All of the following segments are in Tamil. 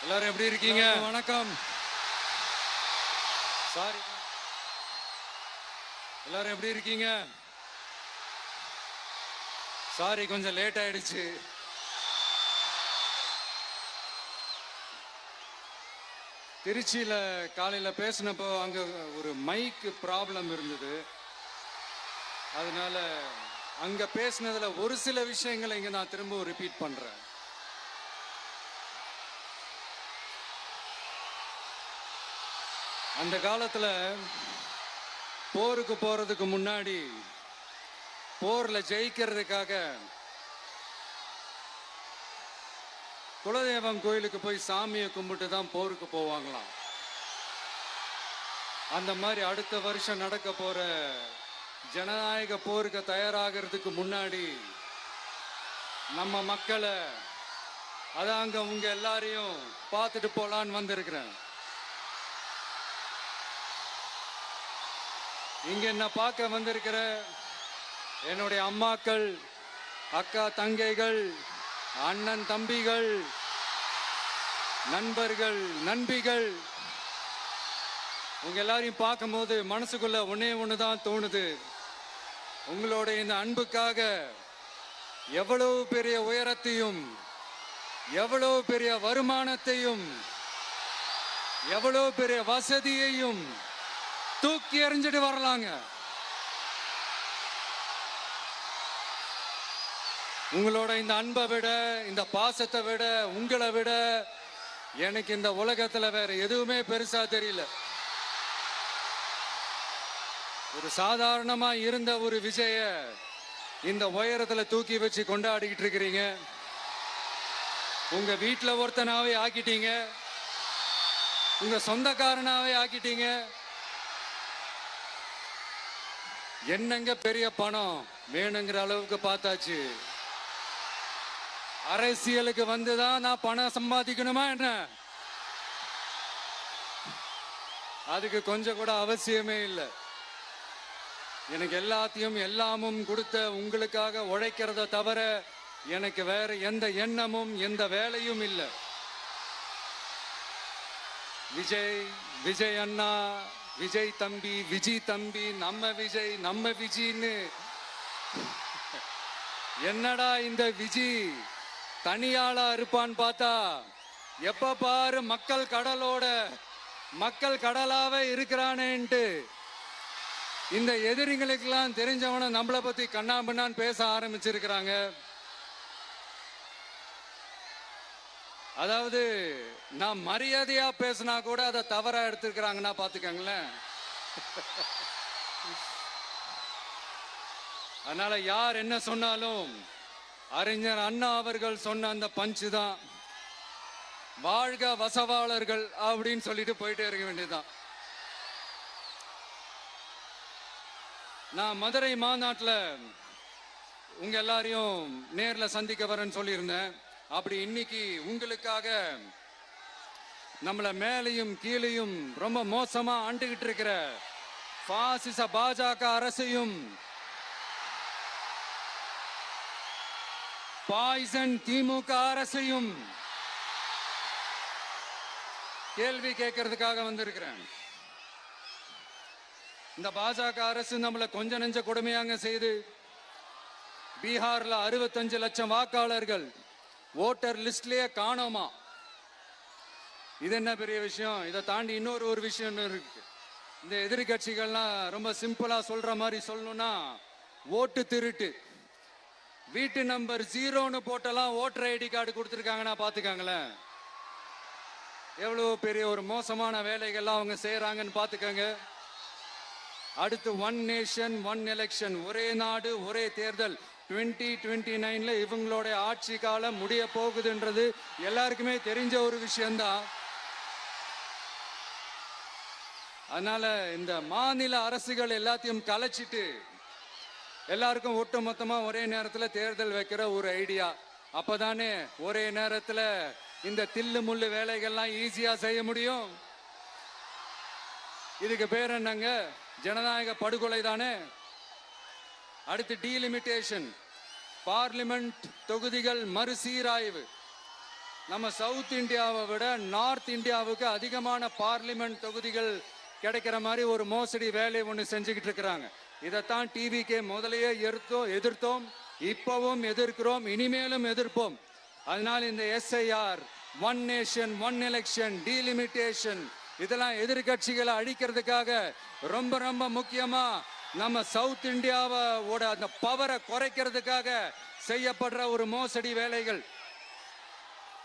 எல்லாரும் எப்படி இருக்கீங்க? வணக்கம். சாரி, எல்லாரும் எப்படி இருக்கீங்க? சாரி, கொஞ்சம் லேட் ஆயிடுச்சு. திருச்சியில காலையில பேசினப்போ அங்க ஒரு மைக் ப்ராப்ளம் இருந்தது. அதனால அங்க பேசினதுல ஒரு சில விஷயங்களை இங்க நான் திரும்ப ரிப்பீட் பண்றேன். அந்த காலத்துல போருக்கு போறதுக்கு முன்னாடி போர்ல ஜெயிக்கிறதுக்காக குலதெய்வம் கோயிலுக்கு போய் சாமியை கும்பிட்டு தான் போருக்கு போவாங்களாம். அந்த மாதிரி அடுத்த வருஷம் நடக்க போற ஜனநாயக போருக்கு தயாராகிறதுக்கு முன்னாடி நம்ம மக்களை அதாங்க உங்க எல்லாரையும் பார்த்துட்டு போலான்னு வந்திருக்கிறேன். இங்க என்ன பார்க்க வந்திருக்கிற என்னுடைய அம்மாக்கள், அக்கா தங்கைகள், அண்ணன் தம்பிகள், நண்பர்கள், நண்பிகள், உங்க எல்லாரையும் பார்க்கும்போது மனசுக்குள்ள ஒன்னே ஒண்ணுதான் தோணுது. உங்களோட இந்த அன்புக்காக எவ்வளவு பெரிய உயரத்தையும், எவ்வளவு பெரிய வருமானத்தையும், எவ்வளவு பெரிய வசதியையும் தூக்கி எறிஞ்சிட்டு வரலாங்க. உங்களோட இந்த அன்பை விட, இந்த பாசத்தை விட, உங்களை விட எனக்கு இந்த உலகத்துல வேற எதுவுமே பெருசா தெரியல. ஒரு சாதாரணமா இருந்த ஒரு விஜய இந்த உயரத்துல தூக்கி வச்சு கொண்டாடிக்கிட்டு இருக்கிறீங்க. உங்க வீட்டுல ஒருத்தனாவே ஆக்கிட்டீங்க, உங்க சொந்தக்காரனாவே ஆக்கிட்டீங்க. என்னங்க பெரிய பணம் வேணுங்கிற அளவுக்கு பார்த்தாச்சு. அரசியலுக்கு வந்துதான் நான் பணம் சம்பாதிக்கணுமா என்ன? அதுக்கு கொஞ்சம் கூட அவசியமே இல்லை. எனக்கு எல்லாத்தையும் எல்லாமும் கொடுத்த உங்களுக்காக உழைக்கிறத தவிர எனக்கு வேற எந்த எண்ணமும் எந்த வேலையும் இல்லை. விஜய், விஜய் அண்ணா, விஜய் தம்பி, விஜய் தம்பி, நம்ம விஜய், நம்ம விஜின்னு என்னடா இந்த விஜய் தனியாளா இருப்பான்னு பார்த்தா எப்ப பாரு மக்கள் கடலோட மக்கள் கடலாவே இருக்கிறானேன்ட்டு இந்த எதிரிகளுக்கெல்லாம் தெரிஞ்சவன நம்மளை பத்தி கண்ணாபின்னான்னு பேச ஆரம்பிச்சிருக்கிறாங்க. அதாவது நான் மரியாதையா பேசினா கூட அதை தவறா எடுத்துக்கிறாங்கன்னா பாத்துக்கங்களேன். அதனால யார் என்ன சொன்னாலும் அறிஞர் அண்ணா அவர்கள் சொன்ன அந்த பஞ்சு தான், வாழ்க வசவாளர்கள் அப்படின்னு சொல்லிட்டு போயிட்டே இருக்க வேண்டியதுதான். நான் மதுரை மாநாட்டில் உங்க எல்லாரையும் நேர்ல சந்திக்க வரேன்னு சொல்லியிருந்தேன். அப்படி இன்னைக்கு உங்களுக்காக நம்மள மேலையும் கீழையும் ரொம்ப மோசமா ஆண்டுகிட்டு இருக்கிற பாசிச பாஜக அரசையும் பாய்சன் திமுக அரசையும் கேள்வி கேட்கறதுக்காக வந்திருக்கிறேன். இந்த பாஜக அரசு நம்மளை கொஞ்ச நெஞ்ச கொடுமையாங்க செய்து பீகார்ல 65 லட்சம் வாக்காளர்கள் ஓட்டர் லிஸ்ட்லயே காணோமா. இது என்ன பெரிய விஷயம்? இதை தாண்டி இன்னொரு விஷயம் இருக்கு. இந்த எதிரி கட்சிகள்லாம் ரொம்ப சிம்பிளா சொல்ற மாதிரி சொல்லணும்னா ஓட்டு திருட்டு. வீட்டு நம்பர் 0ன்னு போட்டெல்லாம் ஓட்டர் ஐடி கார்டு கொடுத்துருக்காங்கன்னா பாத்துக்காங்களேன். எவ்வளவு பெரிய ஒரு மோசமான வேலைகள்லாம் அவங்க செய்யறாங்கன்னு பாத்துக்கங்க. அடுத்து ஒன் நேஷன் ஒன் எலெக்ஷன், ஒரே நாடு ஒரே தேர்தல் 2029ல இவங்களோட ஆட்சி காலம் முடிய போகுதுன்றது எல்லாருக்குமே தெரிஞ்ச ஒரு விஷயம்தான். அதனால இந்த மாநில அரசுகள் எல்லாத்தையும் கலைச்சிட்டு எல்லாருக்கும் ஒட்டு மொத்தமா ஒரே நேரத்தில் தேர்தல் வைக்கிற ஒரு ஐடியா. அப்பதானே ஒரே நேரத்தில் இந்த தில்லு முள்ளு வேலைகள்லாம் ஈஸியா செய்ய முடியும். இதுக்கு பேர் என்னங்க? ஜனநாயக படுகொலை தானே. அடுத்து டீலிமிட்டேஷன், பார்லிமெண்ட் தொகுதிகள் மறுசீராய்வு, நம்ம சவுத் இந்தியாவை விட நார்த் இந்தியாவுக்கு அதிகமான பார்லிமெண்ட் தொகுதிகள் கிடைக்கிற மாதிரி ஒரு மோசடி வேலை ஒன்று செஞ்சுக்கிட்டு இருக்கிறாங்க. இதைத்தான் டிவிகே முதலையே எதிர்த்தோம், இப்பவும் எதிர்க்கிறோம், இனிமேலும் எதிர்ப்போம். அதனால் இந்த SIR, one nation one election, delimitation, இதெல்லாம் எதிர்கட்சிகளை அழிக்கிறதுக்காக ரொம்ப ரொம்ப முக்கியமா நம்ம சவுத் இந்தியாவோட அந்த பவரை குறைக்கிறதுக்காக செய்யப்படுற ஒரு மோசடி வேலைகள்.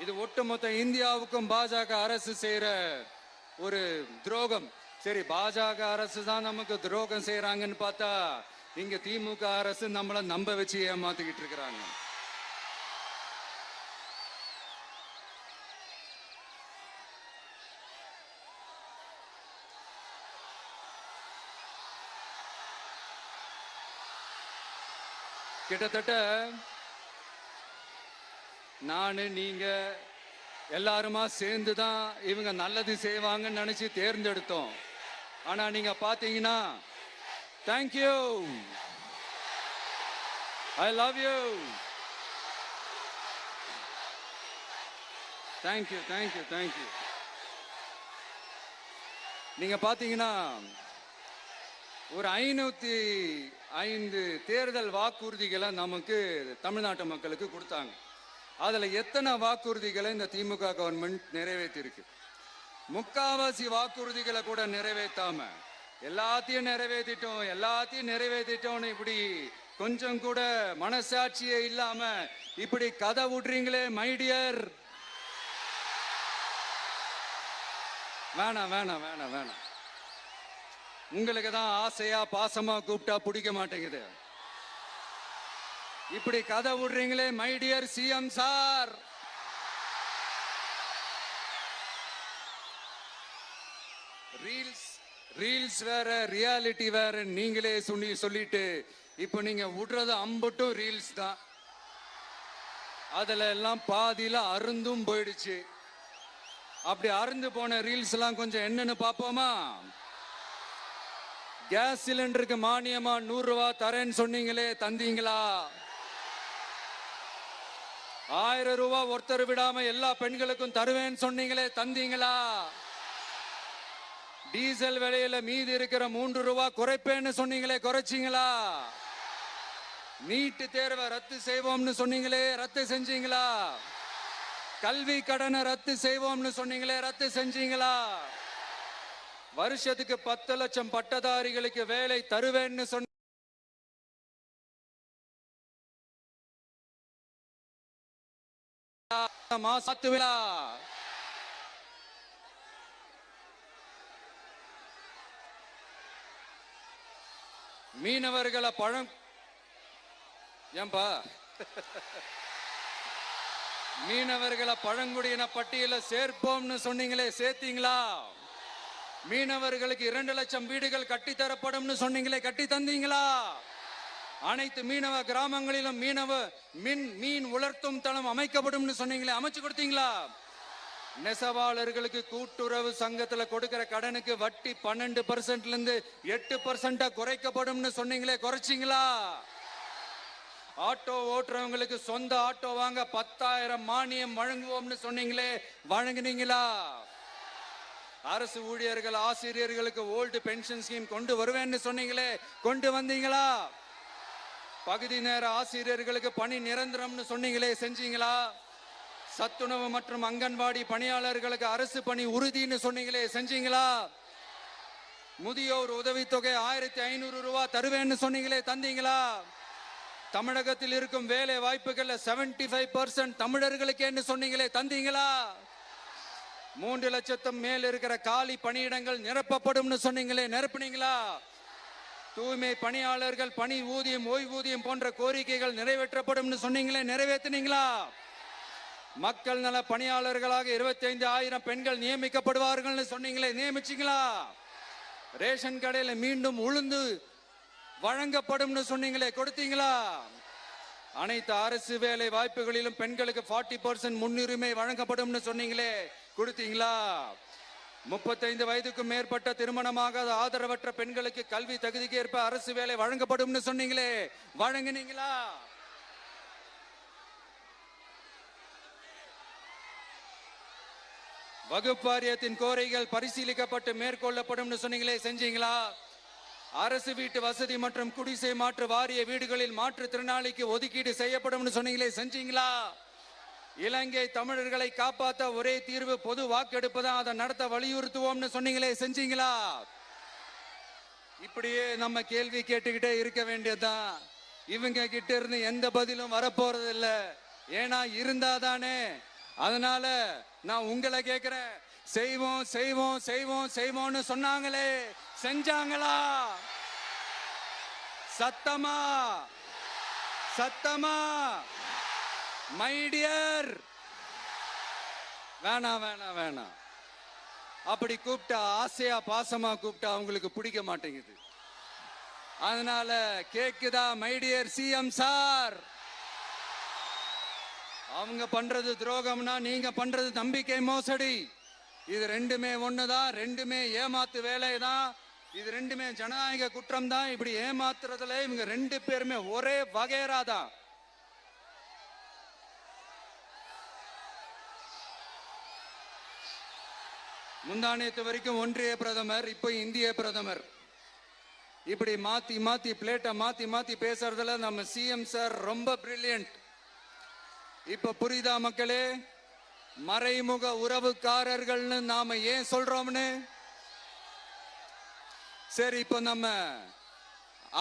இது ஒட்டுமொத்த இந்தியாவுக்கும் பாஜக அரசு செய்யற ஒரு துரோகம். சரி, பாஜக அரசு தான் நமக்கு துரோகம் செய்யறாங்கன்னு பார்த்தா இங்க திமுக அரசு நம்மள நம்ப வச்சு ஏமாத்திக்கிட்டு இருக்கிறாங்க. கிட்டத்தட்ட நானு நீங்க எல்லாருமா சேர்ந்துதான் இவங்க நல்லது செய்வாங்கன்னு நினைச்சு தேர்ந்தெடுத்தோம். ஆனா நீங்க பாத்தீங்கன்னா, thank you, I love you, thank you thank you thank you. நீங்க பாத்தீங்கன்னா ஒரு 505 தேர்தல் வாக்குறுதிகளை நமக்கு தமிழ்நாட்டு மக்களுக்கு கொடுத்தாங்க. அதுல எத்தனை வாக்குறுதிகளை இந்த திமுக கவர்மெண்ட் நிறைவேற்றிருக்கு? முக்காவாசி வாக்குறுதிகளை கூட நிறைவேற்றாம எல்லாத்தையும் நிறைவேற்றிட்டோம் இப்படி கொஞ்சம் கூட மனசாட்சியே இல்லாம இப்படி கதை விடுறீங்களே மைடியர். வேணாம் வேணாம் வேணாம் வேணாம். உங்களுக்கு தான் ஆசையா பாசமா கூப்பிட்டா பிடிக்க மாட்டேங்குது. இப்படி கதை விடுறீங்களே my dear CM sir. Reels வேற, ரியாலிட்டி வேற நீங்களே சொல்லிட்டு இப்ப நீங்க விடுறது அம்பட்டும் ரீல்ஸ் தான். அதுல எல்லாம் பாதியில அருந்தும் போயிடுச்சு. அப்படி அருந்து போன ரீல்ஸ் எல்லாம் கொஞ்சம் என்னன்னு பாப்போமா? கேஸ் சிலிண்டருக்கு மானியமா 100 ரூபாய் தரேன்னு சொன்னீங்களே, தந்தீங்களா? 1000 ரூபாய் ஒருத்தர் விடாம எல்லா பெண்களுக்கும் தருவேன்னு சொன்னீங்களே, தந்தீங்களா? டீசல் விலையில மீதி இருக்கிற 3 ரூபாய் குறைப்பேன்னு சொன்னீங்களே, குறைச்சிங்களா? நீட்டு தேர்வை ரத்து செய்வோம்னு சொன்னீங்களே, ரத்து செஞ்சீங்களா? கல்வி கடனை ரத்து செய்வோம்னு சொன்னீங்களே, ரத்து செஞ்சீங்களா? வருஷத்துக்கு 10 லட்சம் பட்டதாரிகளுக்கு வேலை தருவேன்னு சொன்ன மீனவர்களை மீனவர்களை பழங்குடியின பட்டியல சேர்ப்போம்னு சொன்னீங்களே, சேர்த்தீங்களா? மீனவர்களுக்கு 2 லட்சம் வீடுகள் கட்டித்தரப்படும் சொன்னீங்களே, கட்டி தந்தீங்களா? அனைத்து மீனவ கிராமங்களிலும் மீன் உலர்த்தும் தளம் அமைக்கப்படும் சொன்னீங்களே, அமைச்சு கொடுத்தீங்களா? நெசவாளர்களுக்கு கூட்டுறவு சங்கத்துல கொடுக்கிற கடனுக்கு வட்டி 12% இருந்து 8% குறைக்கப்படும் சொன்னீங்களே, குறைச்சிங்களா? ஆட்டோ ஓட்டுறவங்களுக்கு சொந்த ஆட்டோ வாங்க 10,000 மானியம் வழங்குவோம்னு சொன்னீங்களே, வழங்குனீங்களா? அரசு ஊழியர்கள் ஆசிரியர்களுக்கு ஓல்டு பென்ஷன் ஸ்கீம் கொண்டு வருவேன்னு சொன்னீங்களே, கொண்டு வந்தீங்களா? பகுதி நேர ஆசிரியர்களுக்கு பணி நிரந்தரம்னு சொன்னீங்களே, செஞ்சீங்களா? சத்துணவு மற்றும் அங்கன்வாடி பணியாளர்களுக்கு அரசு பணி உறுதின்னு சொன்னீங்களே, செஞ்சீங்களா? முதியோர் உதவித்தொகை 1500 ரூபாய் தருவேன்னு சொன்னீங்களே, தந்தீங்களா? தமிழகத்தில் இருக்கும் வேலை வாய்ப்புகள்ல 75% தமிழர்களுக்கு சொன்னீங்களே, தந்தீங்களா? 3 லட்சத்தும் மேல் இருக்கிற காலி பணியிடங்கள் நிரப்பப்படும் சொன்னீங்களே, நிரப்புனீங்களா? தூய்மை பணியாளர்கள் பணி ஊதியம், ஓய்வூதியம் போன்ற கோரிக்கைகள் நிறைவேற்றப்படும் சொன்னீங்களே, நிறைவேற்றினீங்களா? மக்கள் நல பணியாளர்களாக 25,000 பெண்கள் நியமிக்கப்படுவார்கள் சொன்னீங்களே, நியமிச்சீங்களா? ரேஷன் கடையில மீண்டும் உளுந்து வழங்கப்படும் சொன்னீங்களே, கொடுத்தீங்களா? அனைத்து அரசு வேலை வாய்ப்புகளிலும் பெண்களுக்கு 40% முன்னுரிமை வழங்கப்படும் சொன்னீங்களே, கொடுத்தீங்களா? 35 வயதுக்கும் மேற்பட்ட திருமணமாகாத ஆதரவற்ற பெண்களுக்கு கல்வி தகுதிக்கு ஏற்ப அரசு வேலை வழங்கப்படும் சொன்னீங்களே, வழங்கினீங்களா? வகுப்பு வாரியத்தின் கோரிக்கைகள் பரிசீலிக்கப்பட்டு மேற்கொள்ளப்படும் சொன்னீங்களே, செஞ்சீங்களா? அரசு வீட்டு வசதி மற்றும் குடிசை மாற்று வாரிய வீடுகளில் மாற்றுத்திறனாளிக்கு ஒதுக்கீடு செய்யப்படும் சொன்னீங்களே, செஞ்சீங்களா? இலங்கை தமிழர்களை காப்பாற்ற ஒரே தீர்வு பொது வாக்கெடுப்பு தான், அதை நடத்த வலியுறுத்துவோம்னு சொன்னீங்களே, செஞ்சீங்களா? இப்படியே நம்ம கேள்வி கேட்டுக்கிட்டே இருக்க வேண்டியதுதான். இவங்க கிட்ட இருந்து எந்த பதிலும் வரப்போறது இல்ல. ஏன்னா இருந்தாதானே. அதனால நான் உங்களை கேட்கிறேன், செய்வோம் செய்வோம் செய்வோம் செய்வோம்னு சொன்னாங்களே, செஞ்சாங்களா? சத்தமா சத்தமா? மை டியர், வேணாம் வேணாம் வேணாம். அப்படி கூப்பிட்டா, ஆசையா பாசமா கூப்பிட்டா அவங்களுக்கு பிடிக்க மாட்டேங்குது. அதனால கேக்குதா மை டியர் சிஎம் சார்? அவங்க பண்றது துரோகம்னா நீங்க பண்றது நம்பிக்கை மோசடி. இது ரெண்டுமே ஒண்ணுதான், ரெண்டுமே ஏமாத்து வேலைதான், இது ரெண்டுமே ஜனநாயக குற்றம் தான். இப்படி ஏமாத்துறதுல இவங்க ரெண்டு பேருமே ஒரே வகைரா தான். முந்தானேத்து வரைக்கும் ஒன்றிய பிரதமர், இப்ப இந்திய பிரதமர். இப்படி மாத்தி மாத்தி பிளேட்டை மாத்தி மாத்தி பேசுறதுல நம்ம சிஎம் சார் ரொம்ப பிரில்லியன்ட். இப்ப புரியுதா மக்களே? மறைமுக உறவுக்காரர்கள்னு நாம ஏன் சொல்றோம்னு? சரி, இப்ப நம்ம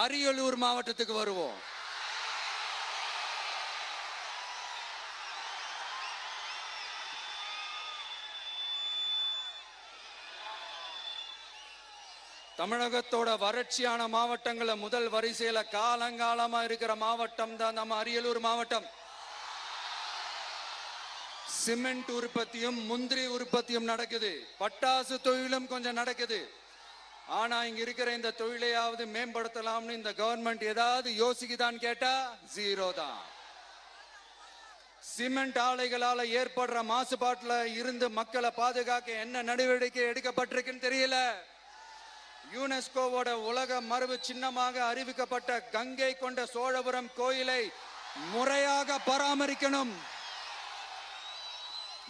அரியலூர் மாவட்டத்துக்கு வருவோம். தமிழகத்தோட வறட்சியான மாவட்டங்கள முதல் வரிசையில காலங்காலமா இருக்கிற மாவட்டம் தான் நம்ம அரியலூர் மாவட்டம். சிமெண்ட் உற்பத்தியும் முந்திரி உற்பத்தியும் நடக்குது, பட்டாசு தொழிலும் கொஞ்சம் நடக்குது. ஆனா இங்க இருக்கிற இந்த தொழிலையாவது மேம்படுத்தலாம்னு இந்த கவர்மெண்ட் ஏதாவது யோசிக்குதான்னு கேட்டா ஜீரோ தான். சிமெண்ட் ஆலைகளால ஏற்படுற மாசுபாட்டுல இருந்து மக்களை பாதுகாக்க என்ன நடவடிக்கை எடுக்கப்பட்டிருக்குன்னு தெரியல. யுனெஸ்கோவோட உலக மரபு சின்னமாக அறிவிக்கப்பட்ட கங்கை கொண்ட சோழபுரம் கோயிலை முறையாக பராமரிக்கணும்.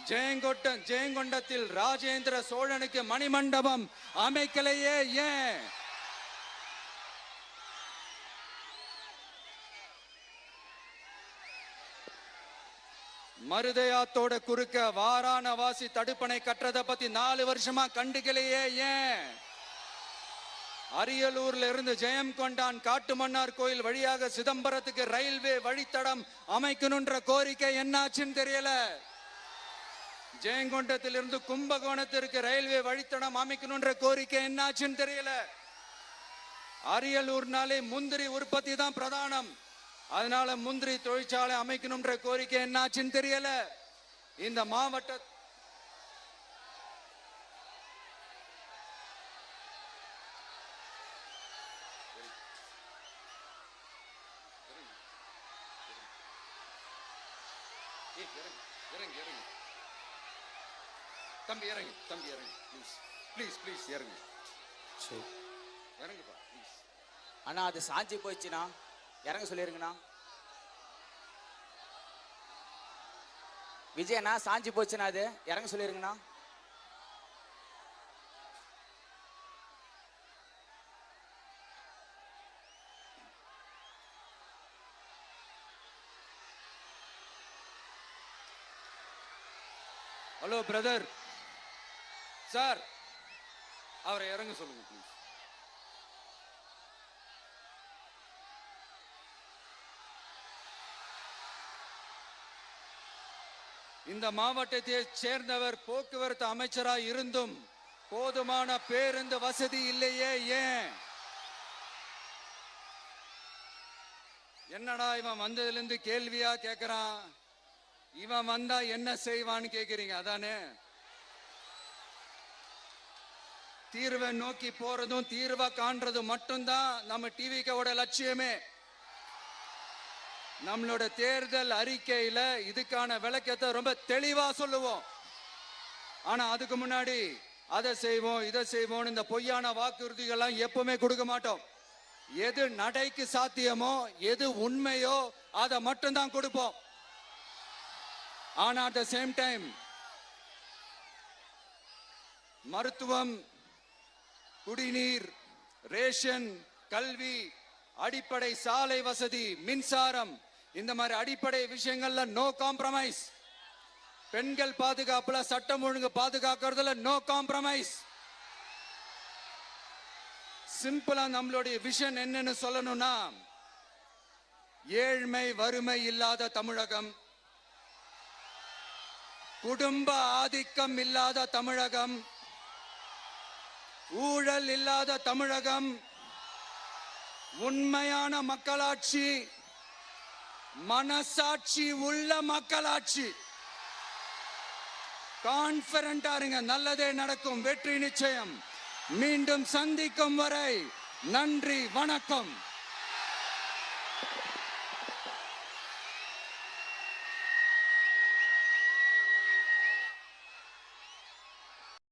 ஜெயங்கொண்டத்தில் ராஜேந்திர சோழனுக்கு மணிமண்டபம் அமைக்கலையே ஏன்? மருதையாத்தோட குறுக்க வாராணவாசி தடுப்பணை கட்டுறதை பத்தி 4 வருஷமா கண்டுக்கலையே ஏன்? அரியலூர்ல இருந்து ஜெயங்கொண்டான் காட்டுமன்னார் கோயில் வழியாக சிதம்பரத்துக்கு ரயில்வே வழித்தடம் அமைக்கணும்ன்ற கோரிக்கை என்னாச்சுன்னு தெரியல. ஜெயங்கொண்டத்திலிருந்து கும்பகோணத்திற்கு ரயில்வே வழித்தடம் அமைக்கணும்ன்ற கோரிக்கை என்னாச்சுன்னு தெரியல. அரியலூர்னாலே முந்திரி உற்பத்தி தான் பிரதானம். அதனால முந்திரி தொழிற்சாலை அமைக்கணும்ன்ற கோரிக்கை என்னாச்சுன்னு தெரியல. இந்த மாவட்ட தம்பி இறங்கு, தம்பி இறங்கு, ப்ளீஸ் ப்ளீஸ் ப்ளீஸ் இறங்கு. இறங்குப்பா ப்ளீஸ். அண்ணா அது சாஞ்சி போயிடுச்சுண்ணா, இறங்க சொல்லிருங்கண்ணா. விஜயண்ணா சாஞ்சி போச்சுண்ணா, அது இறங்க சொல்லிருங்கண்ணா. ஹலோ பிரதர் சார், அவரை இறங்க சொல்லுங்க ப்ளீஸ். இந்த மாவட்டத்தை சேர்ந்தவர் போக்குவரத்து அமைச்சராக இருந்தும் போதுமான பேருந்து வசதி இல்லையே ஏன்? என்னடா இவன் வந்ததுல இருந்து கேள்வியா கேக்குறான், இவன் வந்தா என்ன செய்வான்னு கேக்குறீங்க அதானே? தீர்வை நோக்கி போறதும் தீர்வை காண்றதும் மட்டும்தான் நம்ம டிவிக்கோட லட்சியமே. நம்மளோட தேர்தல் அறிக்கையில இதுக்கான விளக்கத்தை ரொம்ப தெளிவா சொல்லுவோம். ஆனா அதுக்கு முன்னாடி அதை செய்வோம் இதை செய்வோம் இந்த பொய்யான வாக்குறுதிகள்லாம் எப்பவுமே கொடுக்க மாட்டோம். எது நடைக்கு சாத்தியமோ எது உண்மையோ அதை மட்டும்தான் கொடுப்போம். ஆனா அட் த சேம் டைம் மருத்துவம், குடிநீர், ரேஷன், கல்வி, அடிப்படை சாலை வசதி, மின்சாரம், இந்த மாதிரி அடிப்படை விஷயங்கள்ல நோ காம்ப்ரமைஸ். பெண்கள் பாதுகாப்புல, சட்டம் ஒழுங்கு பாதுகாக்கிறதுல நோ காம்ப்ரமைஸ். சிம்பிளா நம்மளுடைய விஷன் என்னன்னு சொல்லணும்னா, ஏழ்மை வறுமை இல்லாத தமிழகம், குடும்ப ஆதிக்கம் இல்லாத தமிழகம், ஊழல் இல்லாத தமிழகம், உண்மையான மக்களாட்சி, மனசாட்சி உள்ள மக்களாட்சி. கான்பிடண்டா இருங்க, நல்லதே நடக்கும், வெற்றி நிச்சயம். மீண்டும் சந்திக்கும் வரை நன்றி, வணக்கம்.